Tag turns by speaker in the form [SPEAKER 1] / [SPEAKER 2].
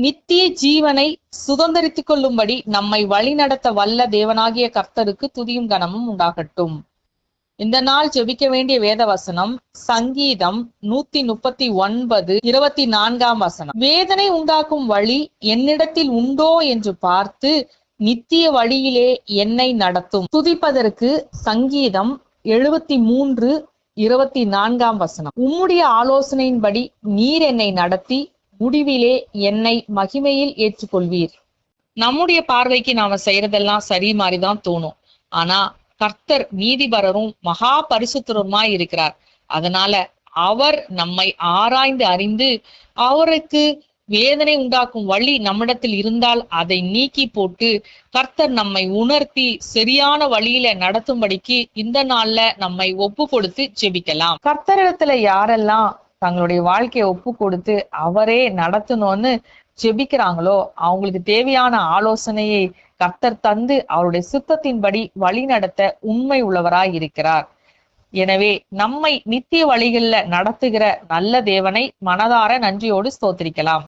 [SPEAKER 1] நித்திய ஜீவனை சுதந்திரித்துக் கொள்ளும்படி நம்மை வழிநடத்த வல்ல தேவனாகிய கர்த்தருக்கு துதியும் கனமும் உண்டாகட்டும். இந்த நாள் ஜெபிக்க வேண்டிய வேத வசனம் சங்கீதம் 139 24 வேதனை உண்டாக்கும் வழி என்னிடத்தில் உண்டோ என்று பார்த்து நித்திய வழியிலே என்னை நடத்தும். துதிப்பதற்கு சங்கீதம் 73 24 உம்முடைய ஆலோசனையின்படி நீர் என்னை நடத்தி முடிவிலே என்னை மகிமையில் ஏற்றுக்கொள்வீர். நம்முடைய பார்வைக்கு நாம செய்யறதெல்லாம் சரி மாதிரிதான் தோணும். ஆனா கர்த்தர் நீதிபரரும் மகா பரிசுத்தருமாய் இருக்கிறார். அதனால அவர் நம்மை ஆராய்ந்து அறிந்து அவருக்கு வேதனை உண்டாக்கும் வழி நம்மிடத்தில் இருந்தால் அதை நீக்கி போட்டு கர்த்தர் நம்மை உணர்த்தி சரியான வழியில நடத்தும்படிக்கு இந்த நாள்ல நம்மை ஒப்பு கொடுத்து ஜெபிக்கலாம். கர்த்தரிடத்துல யாரெல்லாம் தங்களுடைய வாழ்க்கையை ஒப்பு கொடுத்து அவரே நடத்தணும்னு ஜெபிக்கிறாங்களோ அவங்களுக்கு தேவையான ஆலோசனையை கர்த்தர் தந்து அவருடைய சித்தத்தின்படி வழி நடத்த உண்மை உள்ளவராய் இருக்கிறார். எனவே நம்மை நித்திய வழிகளில் நடத்துகிற நல்ல தேவனை மனதார நன்றியோடு ஸ்தோத்திரிக்கலாம்.